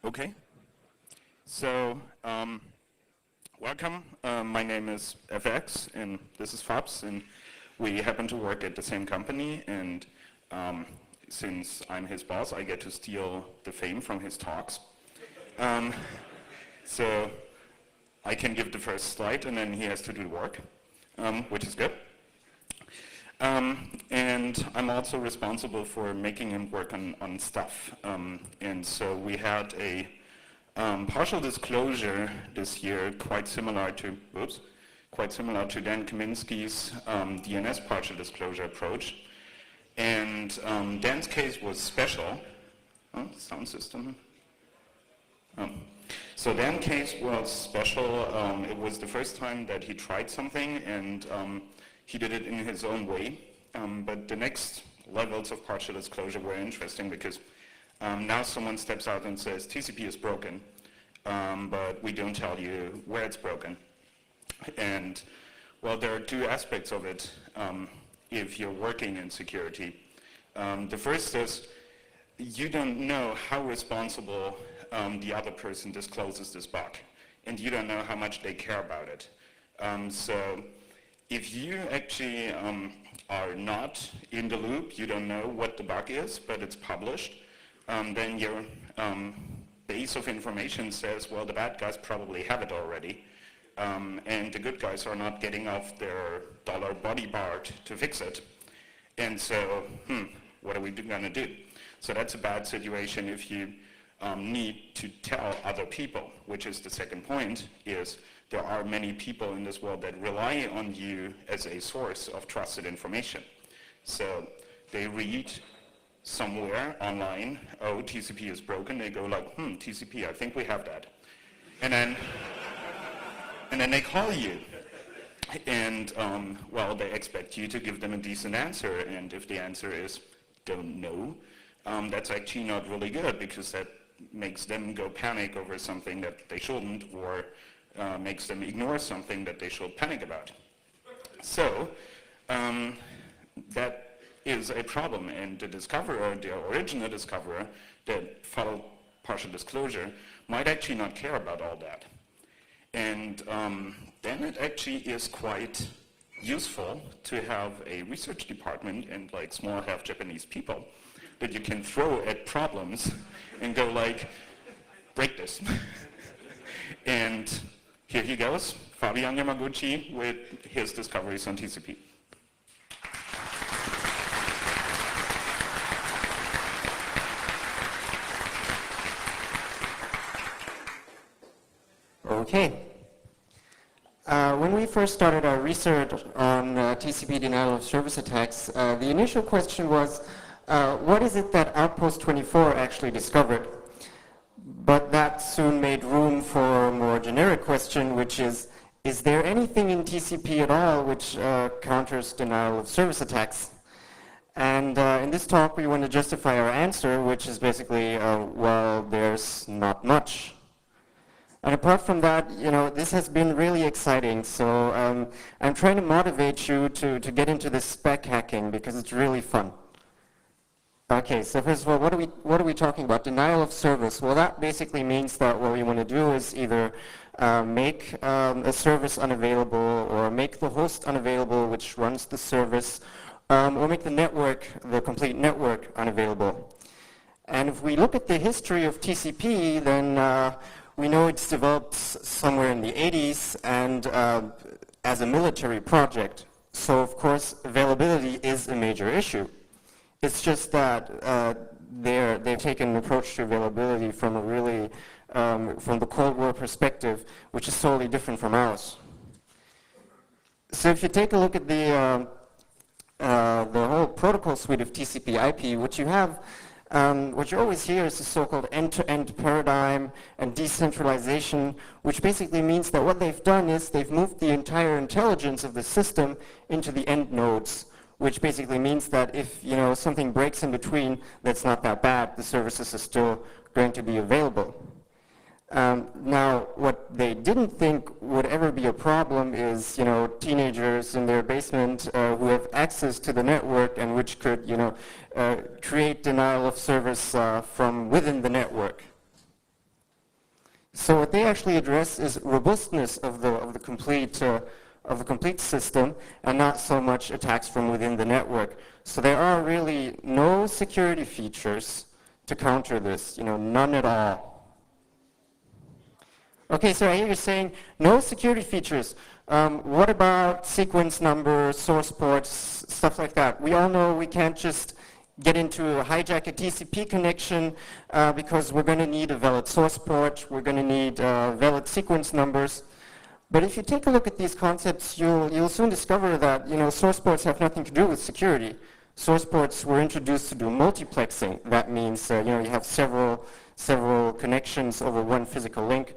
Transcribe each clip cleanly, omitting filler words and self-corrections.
Okay, so welcome. My name is FX and this is Fabs, and we happen to work at the same company, and since I'm his boss, I get to steal the fame from his talks. So I can give the first slide and then he has to do the work, which is good. And I'm also responsible for making him work on stuff. And so we had a partial disclosure this year, quite similar to Dan Kaminsky's DNS partial disclosure approach. And Dan's case was special. Oh, sound system. So Dan's case was special. It was the first time that he tried something, and he did it in his own way. But the next levels of partial disclosure were interesting because now someone steps out and says TCP is broken, but we don't tell you where it's broken. And well, there are two aspects of it if you're working in security. The first is you don't know how responsible the other person discloses this bug, and you don't know how much they care about it. So if you actually are not in the loop, you don't know what the bug is, but it's published, then your base of information says, well, the bad guys probably have it already, and the good guys are not getting off their dollar body bar to fix it. And so, what are we gonna do? So that's a bad situation if you need to tell other people, which is the second point, is there are many people in this world that rely on you as a source of trusted information. So they read somewhere online, oh, TCP is broken. They go like, TCP, I think we have that. And then they call you. And well, they expect you to give them a decent answer. And if the answer is don't know, that's actually not really good, because that makes them go panic over something that they shouldn't, or makes them ignore something that they should panic about. So that is a problem, and the discoverer, the original discoverer that followed partial disclosure, might actually not care about all that. And then it actually is quite useful to have a research department and like small half Japanese people that you can throw at problems and go like, break this. And here he goes, Fabian Yamaguchi with his discoveries on TCP. Okay. When we first started our research on TCP denial of service attacks, the initial question was, what is it that Outpost 24 actually discovered? But that soon made room for a more generic question, which is there anything in TCP at all which counters denial of service attacks? And in this talk, we want to justify our answer, which is basically, well, there's not much. And apart from that, this has been really exciting. So I'm trying to motivate you to get into this spec hacking because it's really fun. Okay, so first of all, what are we talking about? Denial of service. Well, that basically means that what we want to do is either make a service unavailable, or make the host unavailable which runs the service, or make the network, the complete network, unavailable. And if we look at the history of TCP, then we know it's developed somewhere in the 80s and as a military project. So of course, availability is a major issue. It's just that they've taken an approach to availability from a really, from the Cold War perspective, which is totally different from ours. So if you take a look at the whole protocol suite of TCP/IP, what you always hear is the so-called end-to-end paradigm and decentralization, which basically means that what they've done is they've moved the entire intelligence of the system into the end nodes, which basically means that if something breaks in between, that's not that bad. The services are still going to be available. Now, what they didn't think would ever be a problem is, teenagers in their basement who have access to the network and which could, create denial of service from within the network. So what they actually address is robustness of the complete system, and not so much attacks from within the network. So there are really no security features to counter this, none at all. Okay, so I hear you saying no security features. What about sequence numbers, source ports, stuff like that? We all know we can't just get into a hijack a TCP connection because we're going to need a valid source port, we're going to need valid sequence numbers. But if you take a look at these concepts, you'll soon discover that source ports have nothing to do with security. Source ports were introduced to do multiplexing. That means you have several connections over one physical link.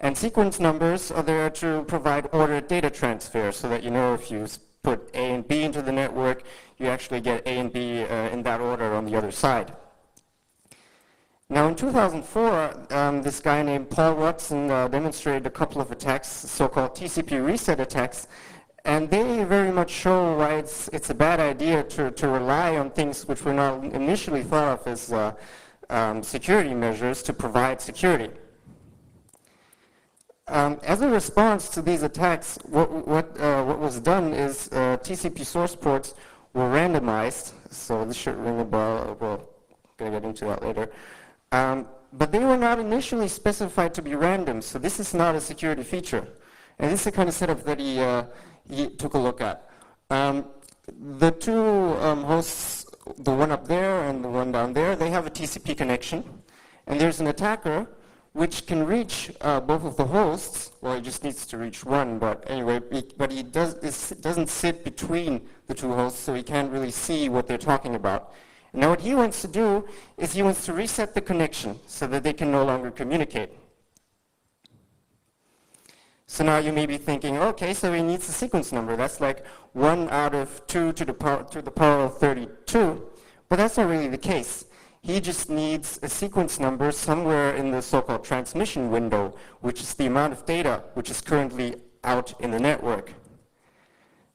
And sequence numbers are there to provide ordered data transfer, so that if you put A and B into the network, you actually get A and B in that order on the other side. Now in 2004, this guy named Paul Watson demonstrated a couple of attacks, so-called TCP reset attacks, and they very much show why it's a bad idea to rely on things which were not initially thought of as security measures to provide security. As a response to these attacks, what was done is TCP source ports were randomized. So this should ring a bell. We're going to get into that later. But they were not initially specified to be random. So this is not a security feature. And this is the kind of setup that he took a look at. The two hosts, the one up there and the one down there, they have a TCP connection. And there's an attacker which can reach both of the hosts. Well, he just needs to reach one, but anyway, but he doesn't sit between the two hosts, so he can't really see what they're talking about. And now what he wants to do is he wants to reset the connection so that they can no longer communicate. So now you may be thinking, okay, so he needs a sequence number. That's like 1 out of 2 to the power of 32, but that's not really the case. He just needs a sequence number somewhere in the so-called transmission window, which is the amount of data which is currently out in the network.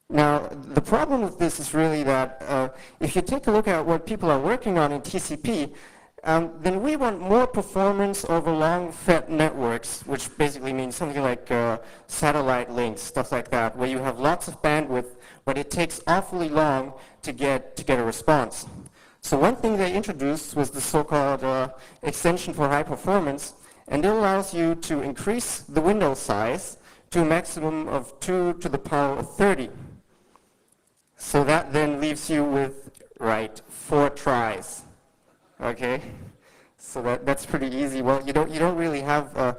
Now, the problem with this is really that if you take a look at what people are working on in TCP, then we want more performance over long-fed networks, which basically means something like satellite links, stuff like that, where you have lots of bandwidth, but it takes awfully long to get a response. So one thing they introduced was the so-called extension for high performance, and it allows you to increase the window size to a maximum of 2 to the power of 30. So that then leaves you with, 4 tries. Okay? So that's pretty easy. Well, you don't really have,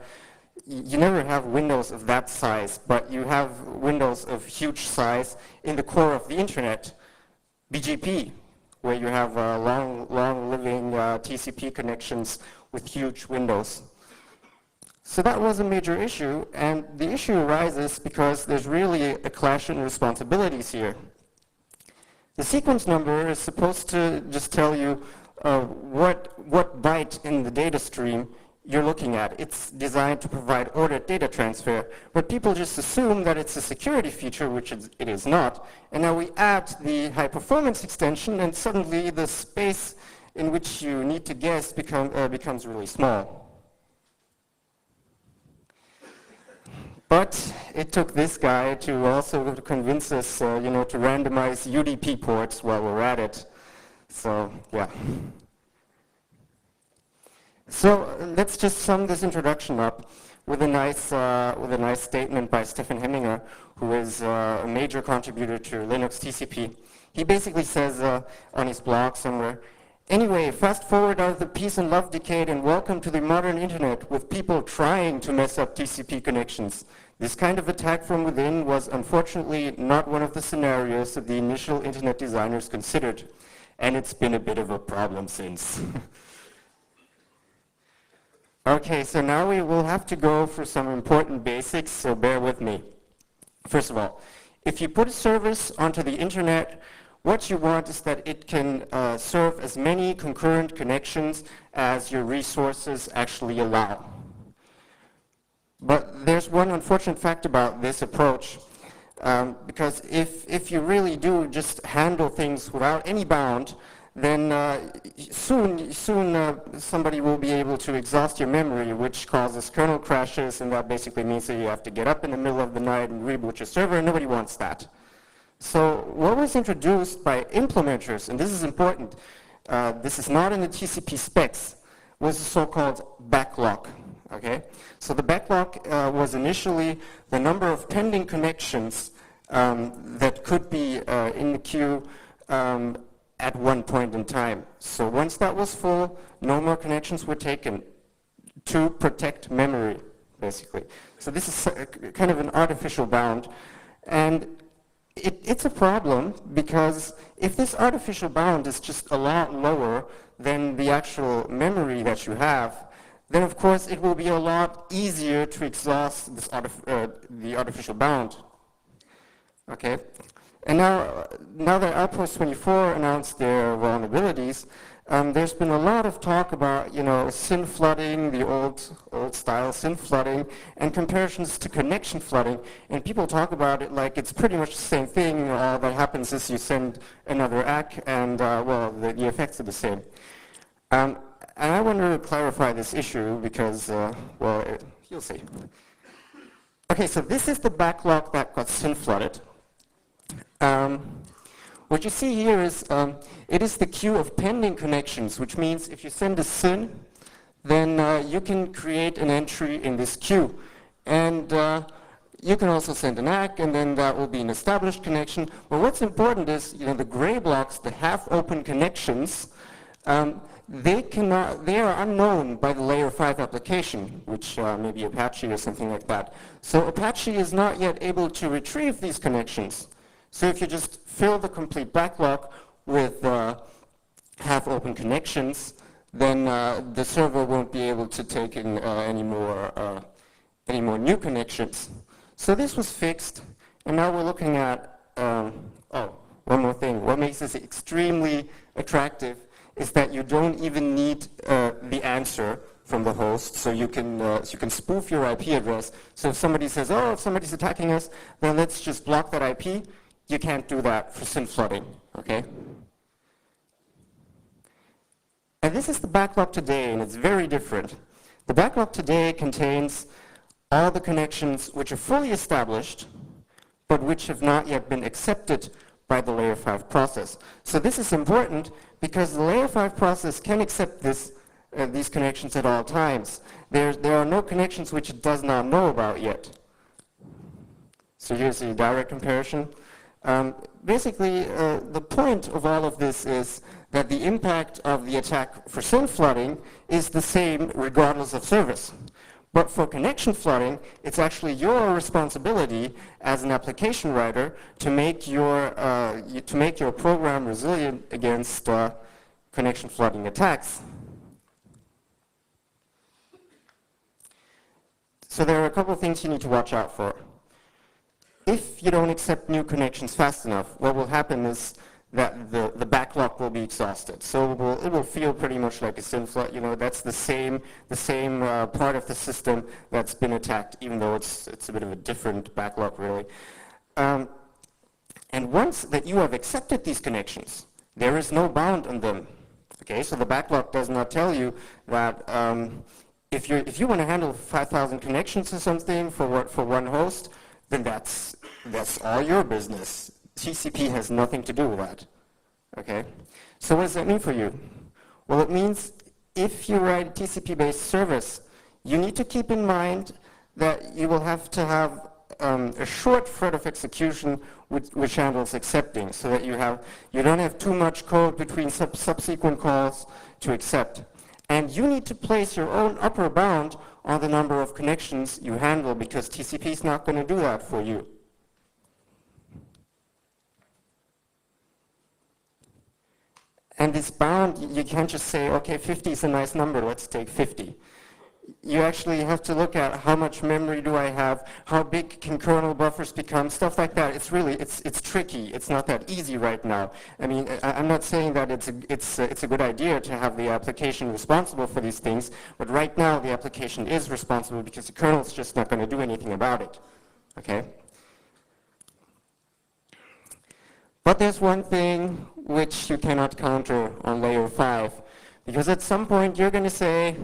you never have windows of that size, but you have windows of huge size in the core of the internet, BGP, where you have long-living TCP connections with huge windows. So that was a major issue, and the issue arises because there's really a clash in responsibilities here. The sequence number is supposed to just tell you what byte in the data stream you're looking at. It's designed to provide ordered data transfer, but people just assume that it's a security feature, which it is not. And now we add the high performance extension, and suddenly the space in which you need to guess becomes really small. But it took this guy to also convince us, to randomize UDP ports while we're at it. So, yeah. So let's just sum this introduction up with a nice statement by Stefan Hemminger, who is a major contributor to Linux TCP. He basically says on his blog somewhere, anyway, fast forward out of the peace and love decade and welcome to the modern internet with people trying to mess up TCP connections. This kind of attack from within was unfortunately not one of the scenarios that the initial internet designers considered, and it's been a bit of a problem since. Okay, so now we will have to go for some important basics, so bear with me. First of all, if you put a service onto the internet, what you want is that it can serve as many concurrent connections as your resources actually allow. But there's one unfortunate fact about this approach, because if you really do just handle things without any bound, then soon somebody will be able to exhaust your memory, which causes kernel crashes, and that basically means that you have to get up in the middle of the night and reboot your server, and nobody wants that. So what was introduced by implementers, and this is important, this is not in the TCP specs, was the so-called backlog. Okay, so the backlog was initially the number of pending connections that could be in the queue at one point in time. So once that was full, no more connections were taken to protect memory, basically. So this is kind of an artificial bound. And it's a problem because if this artificial bound is just a lot lower than the actual memory that you have, then of course it will be a lot easier to exhaust this the artificial bound. Okay, and now that Outpost 24 announced their vulnerabilities, there's been a lot of talk about, you know, SYN flooding, the old style SYN flooding, and comparisons to connection flooding. And people talk about it like it's pretty much the same thing. All that happens is you send another ACK, and well, the effects are the same. And I want to clarify this issue because, well, you'll see. Okay, so this is the backlog that got SYN flooded. What you see here is it is the queue of pending connections, which means if you send a SYN, then you can create an entry in this queue. And you can also send an ACK, and then that will be an established connection. But what's important is, you know, the gray blocks, the half-open connections, they are unknown by the layer 5 application, which may be Apache or something like that. So Apache is not yet able to retrieve these connections. So if you just fill the complete backlog with half-open connections, then the server won't be able to take in any more new connections. So this was fixed, and now we're looking at, oh, one more thing. What makes this extremely attractive is that you don't even need the answer from the host, so you can spoof your IP address. So if somebody says, oh, if somebody's attacking us, then let's just block that IP. You can't do that for SYN flooding, okay? And this is the backlog today, and it's very different. The backlog today contains all the connections which are fully established, but which have not yet been accepted by the layer 5 process. So this is important because the layer 5 process can accept these connections at all times. There are no connections which it does not know about yet. So here's the direct comparison. Basically, the point of all of this is that the impact of the attack for SYN flooding is the same regardless of service. But for connection flooding, it's actually your responsibility as an application writer to make your program resilient against connection flooding attacks. So there are a couple of things you need to watch out for. If you don't accept new connections fast enough, what will happen is that the backlog will be exhausted. So it will feel pretty much like a SYN flood. You know, that's the same part of the system that's been attacked, even though it's a bit of a different backlog, really. And once that you have accepted these connections, there is no bound on them. Okay, so the backlog does not tell you that if you want to handle 5,000 connections or something for one host, then that's all your business. TCP has nothing to do with that. Okay? So what does that mean for you? Well, it means if you write a TCP-based service, you need to keep in mind that you will have to have a short thread of execution which handles accepting, so that you don't have too much code between subsequent calls to accept. And you need to place your own upper bound on the number of connections you handle, because TCP is not going to do that for you. And this bound, you can't just say, okay, 50 is a nice number, let's take 50. You actually have to look at how much memory do I have, how big can kernel buffers become, stuff like that. It's really, it's tricky. It's not that easy right now. I mean, I'm not saying that it's a good idea to have the application responsible for these things, but right now the application is responsible because the kernel is just not going to do anything about it. Okay? But there's one thing which you cannot counter on layer 5. Because at some point you're going to say,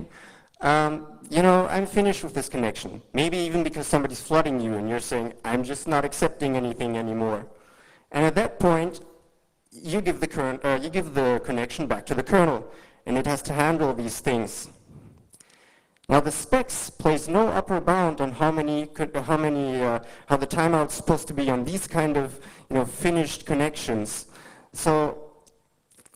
you know, I'm finished with this connection. Maybe even because somebody's flooding you and you're saying, I'm just not accepting anything anymore. And at that point, you give the connection back to the kernel, and it has to handle these things. Now the specs place no upper bound on how the timeout's supposed to be on these kind of, you know, finished connections. So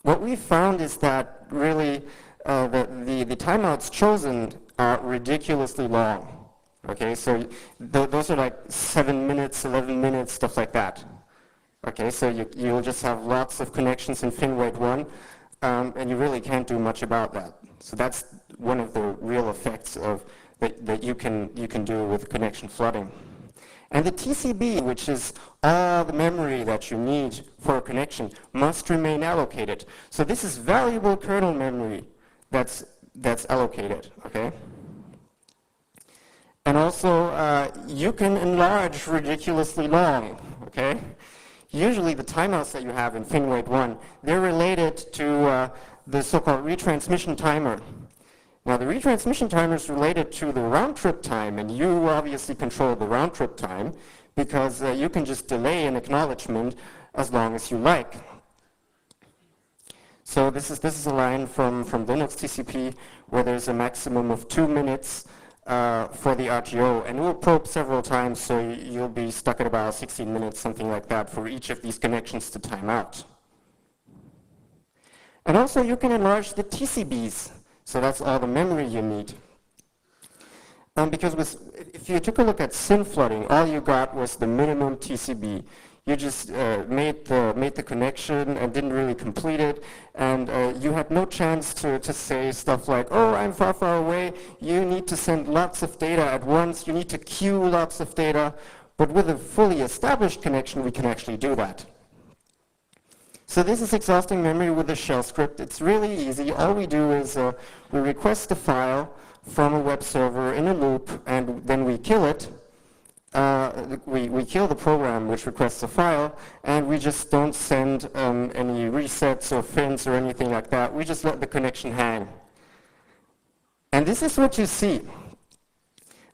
what we found is that really the timeouts chosen are ridiculously long. Okay, so those are like 7 minutes, 11 minutes, stuff like that. Okay, so you'll just have lots of connections in FinWait 1, and you really can't do much about that. So that's one of the real effects of that you can do with connection flooding. And the TCB, which is all the memory that you need for a connection, must remain allocated. So this is valuable kernel memory that's allocated, okay? And also, you can enlarge ridiculously long, okay? Usually the timeouts that you have in FinWait 1, they're related to the so-called retransmission timer. Now the retransmission timer is related to the round-trip time, and you obviously control the round-trip time because you can just delay an acknowledgement as long as you like. So this is a line from Linux TCP where there's a maximum of 2 minutes for the RTO, and we'll probe several times, so you'll be stuck at about 16 minutes, something like that, for each of these connections to time out. And also you can enlarge the TCBs, so that's all the memory you need. Because if you took a look at SYN flooding, all you got was the minimum TCB. You just made the connection and didn't really complete it, and you had no chance to say stuff like, oh, I'm far, far away, you need to send lots of data at once, you need to queue lots of data, but with a fully established connection, we can actually do that. So this is exhausting memory with a shell script. It's really easy. All we do is we request a file from a web server in a loop, and then we kill it. We kill the program which requests a file, and we just don't send any resets or fins or anything like that. We just let the connection hang. And this is what you see.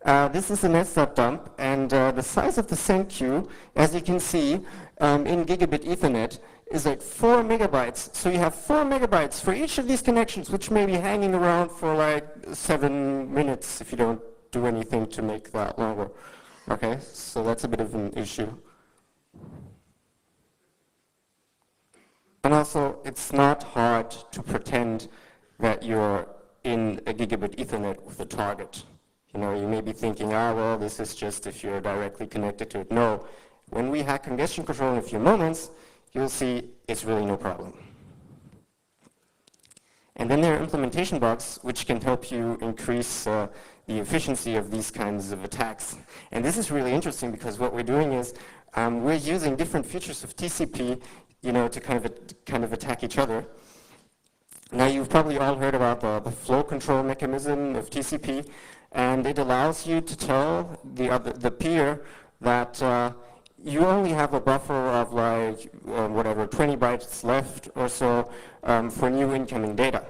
This is an SDump, and the size of the send queue, as you can see, in gigabit Ethernet, is like 4 megabytes. So you have 4 megabytes for each of these connections, which may be hanging around for like 7 minutes if you don't do anything to make that longer. Okay, so that's a bit of an issue. And also, it's not hard to pretend that you're in a gigabit Ethernet with a target. You know, you may be thinking, ah, well, this is just if you're directly connected to it. No, when we hack congestion control in a few moments, you'll see it's really no problem. And then there are implementation bugs which can help you increase the efficiency of these kinds of attacks. And this is really interesting because what we're doing is we're using different features of TCP, you know, to kind of attack each other. Now you've probably all heard about the flow control mechanism of TCP, and it allows you to tell the peer that you only have a buffer of like, whatever, 20 bytes left or so for new incoming data.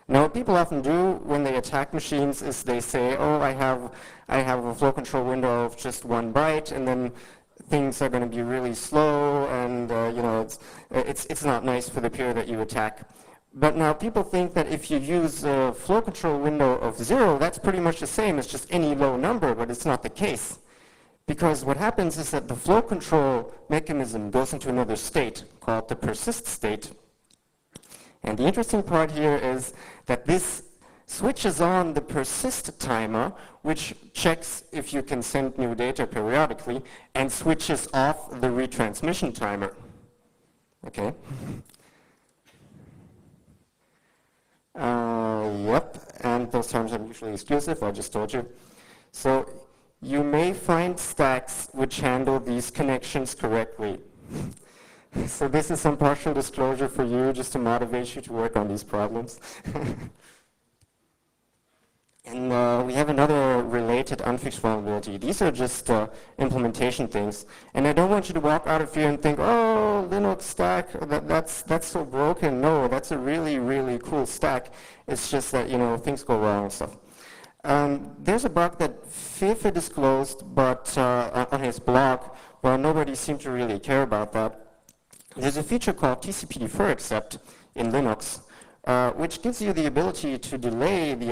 Now what people often do when they attack machines is they say, oh, I have a flow control window of just 1 byte, and then things are going to be really slow, and you know, it's not nice for the peer that you attack. But now people think that if you use a flow control window of 0, that's pretty much the same as just any low number, but it's not the case. Because what happens is that the flow control mechanism goes into another state called the persist state. And the interesting part here is that this switches on the persist timer, which checks if you can send new data periodically, and switches off the retransmission timer. Okay? Yep, and those terms are mutually exclusive, I just told you. So you may find stacks which handle these connections correctly. So this is some partial disclosure for you, just to motivate you to work on these problems. And we have another related unfixed vulnerability. These are just implementation things. And I don't want you to walk out of here and think, oh, Linux stack, that's so broken. No, that's a really, really cool stack. It's just that, things go wrong and stuff. There's a bug that Fefe disclosed but on his blog, but nobody seemed to really care about that. There's a feature called TCP defer accept in Linux, which gives you the ability to delay the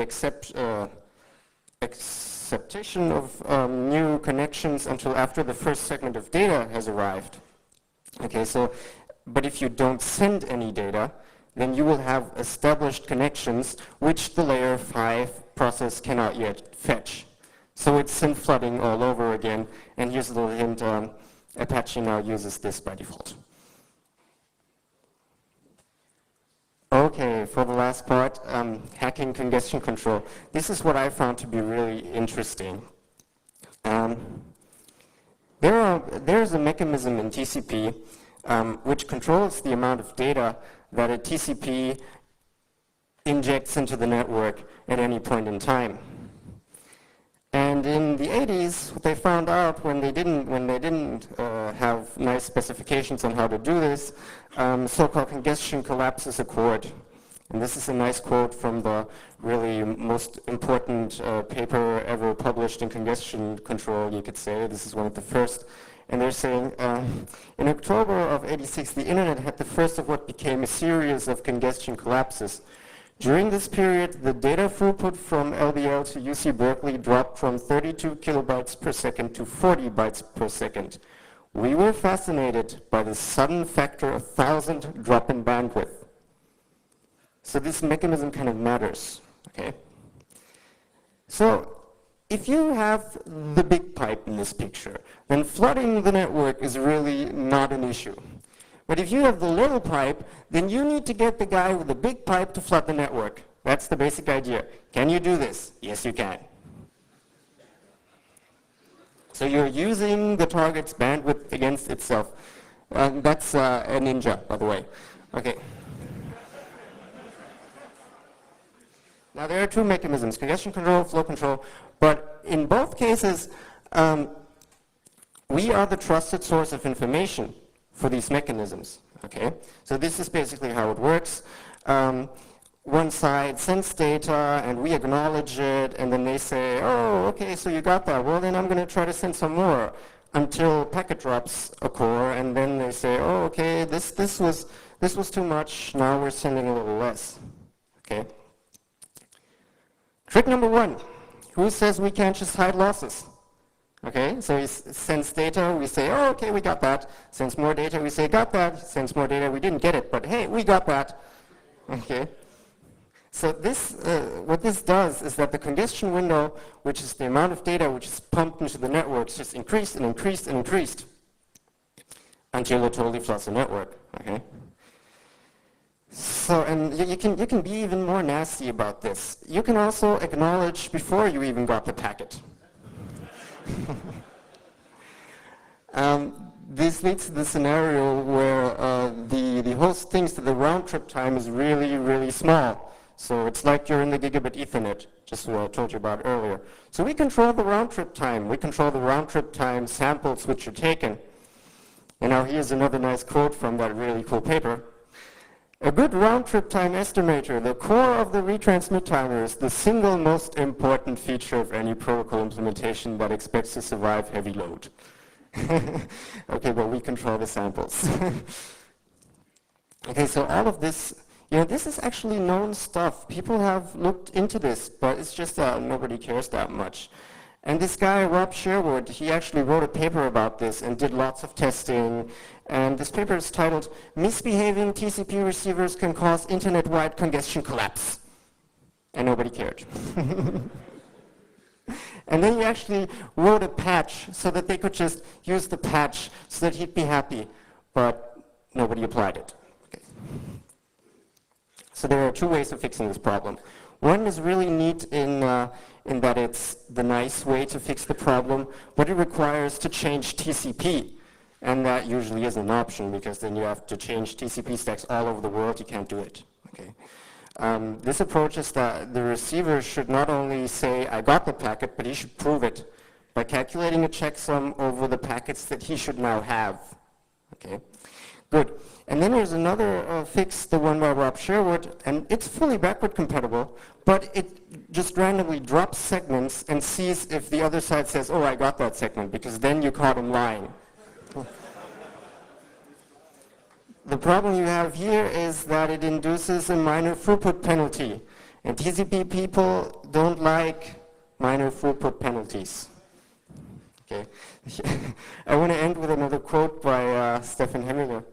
acceptation of new connections until after the first segment of data has arrived. Okay, but if you don't send any data, then you will have established connections which the layer 5 process cannot yet fetch. So it's SYN flooding all over again, and here's a little hint, Apache now uses this by default. Okay, for the last part, hacking congestion control. This is what I found to be really interesting. There's a mechanism in TCP which controls the amount of data that a TCP injects into the network at any point in time. And in the 80s, what they found out when they didn't have nice specifications on how to do this, so-called congestion collapses occurred. And this is a nice quote from the really most important paper ever published in congestion control, you could say. This is one of the first. And they're saying, in October of '86, the internet had the first of what became a series of congestion collapses. During this period, the data throughput from LBL to UC Berkeley dropped from 32 kilobytes per second to 40 bytes per second. We were fascinated by the sudden factor of 1,000 drop in bandwidth. So this mechanism kind of matters, okay? So if you have the big pipe in this picture, then flooding the network is really not an issue. But if you have the little pipe, then you need to get the guy with the big pipe to flood the network. That's the basic idea. Can you do this? Yes, you can. So you're using the target's bandwidth against itself. That's a ninja, by the way. Okay. Now there are two mechanisms, congestion control, flow control, but in both cases, we are the trusted source of information for these mechanisms, okay? So this is basically how it works. One side sends data and we acknowledge it, and then they say, oh, okay, so you got that. Well, then I'm gonna try to send some more until packet drops occur, and then they say, oh, okay, this was too much, now we're sending a little less, okay? Trick number one, who says we can't just hide losses? Okay, so he sends data, we say, oh, okay, we got that. Sends more data, we say, got that. Sends more data, we didn't get it, but hey, we got that. Okay. So this, what this does is that the congestion window, which is the amount of data which is pumped into the networks, just increased and increased and increased until it totally floods the network. Okay. So, and you can be even more nasty about this. You can also acknowledge before you even got the packet. This leads to the scenario where the host thinks that the round trip time is really, really small. So it's like you're in the gigabit Ethernet, just what I told you about earlier. So we control the round trip time. We control the round trip time samples which are taken. And now here's another nice quote from that really cool paper. A good round-trip time estimator, the core of the retransmit timer, is the single most important feature of any protocol implementation that expects to survive heavy load. Okay, but we control the samples. Okay, so all of this, this is actually known stuff. People have looked into this, but it's just that nobody cares that much. And this guy, Rob Sherwood, he actually wrote a paper about this and did lots of testing. And this paper is titled, Misbehaving TCP Receivers Can Cause Internet-Wide Congestion Collapse. And nobody cared. And then he actually wrote a patch so that they could just use the patch so that he'd be happy. But nobody applied it. Okay. So there are two ways of fixing this problem. One is really neat in that it's the nice way to fix the problem, but it requires to change TCP. And that usually isn't an option because then you have to change TCP stacks all over the world. You can't do it. Okay. This approach is that the receiver should not only say, I got the packet, but he should prove it by calculating a checksum over the packets that he should now have. Okay, good. And then there's another fix, the one by Rob Sherwood, and it's fully backward compatible, but it just randomly drops segments and sees if the other side says, oh, I got that segment, because then you caught him lying. The problem you have here is that it induces a minor throughput penalty, and TCP people don't like minor throughput penalties. Okay. I want to end with another quote by Stefan Hemminger.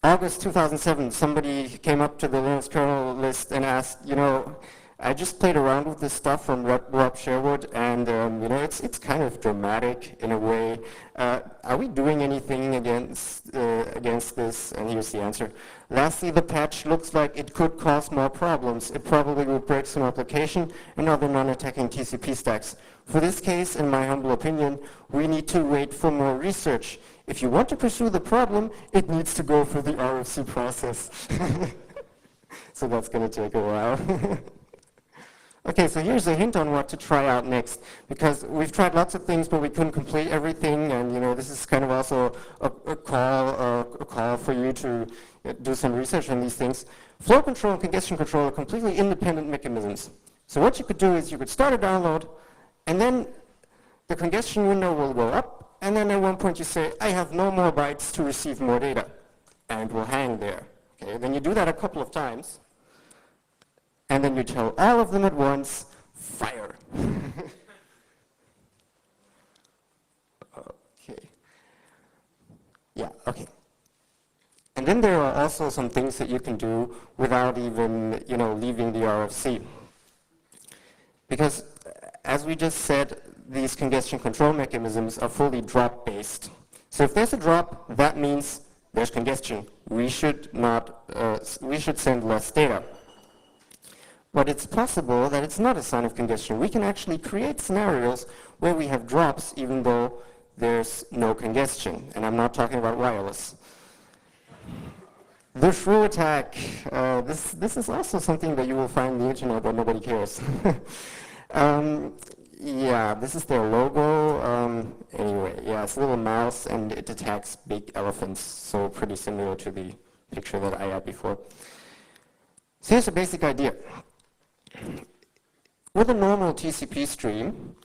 August 2007, somebody came up to the Linux kernel list and asked, you know, I just played around with this stuff from Rob Sherwood, and you know, it's kind of dramatic in a way. Are we doing anything against this? And here's the answer. Lastly, the patch looks like it could cause more problems. It probably will break some application and other non-attacking TCP stacks. For this case, in my humble opinion, we need to wait for more research. If you want to pursue the problem, it needs to go through the RFC process. So that's going to take a while. Okay, so here's a hint on what to try out next, because we've tried lots of things, but we couldn't complete everything, and you know, this is kind of also a call for you to do some research on these things. Flow control and congestion control are completely independent mechanisms. So what you could do is you could start a download, and then the congestion window will go up, and then at one point you say, I have no more bytes to receive more data, and it will hang there. Okay, then you do that a couple of times, and then you tell all of them at once, fire. Okay. Yeah, okay. And then there are also some things that you can do without even, you know, leaving the RFC. Because, as we just said, these congestion control mechanisms are fully drop-based. So if there's a drop, that means there's congestion. We should send less data. But it's possible that it's not a sign of congestion. We can actually create scenarios where we have drops even though there's no congestion. And I'm not talking about wireless. The shrew attack. This is also something that you will find on the internet, but nobody cares. Yeah, this is their logo. Anyway, yeah, it's a little mouse, and it attacks big elephants, so pretty similar to the picture that I had before. So here's a basic idea. With a normal TCP stream,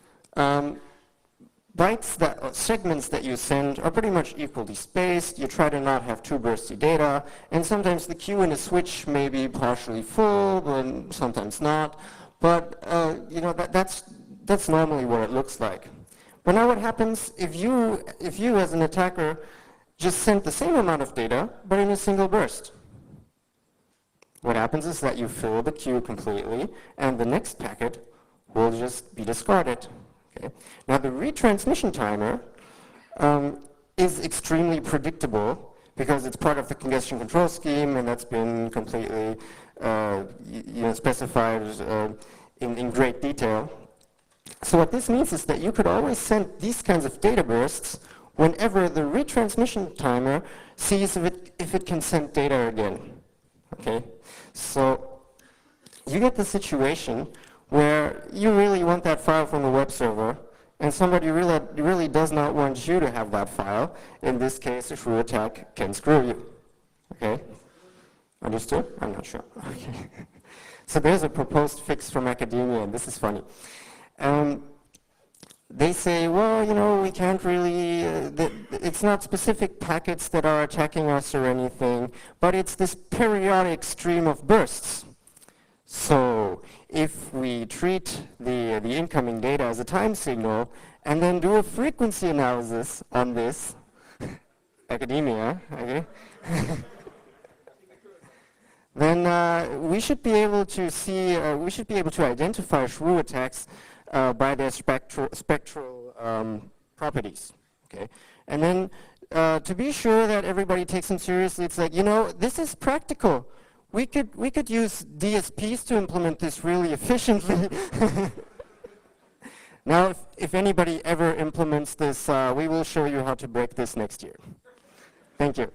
segments that you send are pretty much equally spaced. You try to not have too bursty data, and sometimes the queue in a switch may be partially full, but sometimes not. But you know, that's normally what it looks like. But now what happens if you as an attacker just send the same amount of data, but in a single burst? What happens is that you fill the queue completely, and the next packet will just be discarded. Okay? Now the retransmission timer is extremely predictable because it's part of the congestion control scheme, and that's been completely specified in great detail. So what this means is that you could always send these kinds of data bursts whenever the retransmission timer sees if it can send data again. Okay? So you get the situation where you really want that file from the web server, and somebody really does not want you to have that file. In this case, a shrew attack can screw you. Okay? Understood? I'm not sure. Okay. So there's a proposed fix from academia, and this is funny. They say, well, you know, we can't really, it's not specific packets that are attacking us or anything, but it's this periodic stream of bursts. So if we treat the incoming data as a time signal and then do a frequency analysis on this, academia, okay? Then we should be able to see, we should be able to identify shrew attacks by their spectral properties, okay? And then to be sure that everybody takes them seriously, it's like, you know, this is practical. We could use DSPs to implement this really efficiently. Now, if anybody ever implements this, we will show you how to break this next year. Thank you.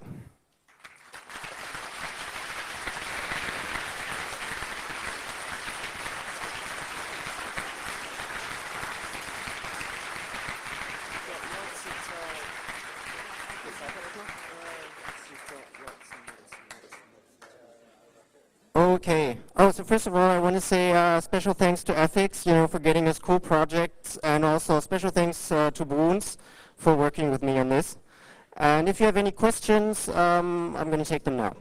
Okay. Oh, so first of all, I want to say special thanks to Ethics, for getting us cool projects, and also special thanks to Bruns for working with me on this. And if you have any questions, I'm going to take them now.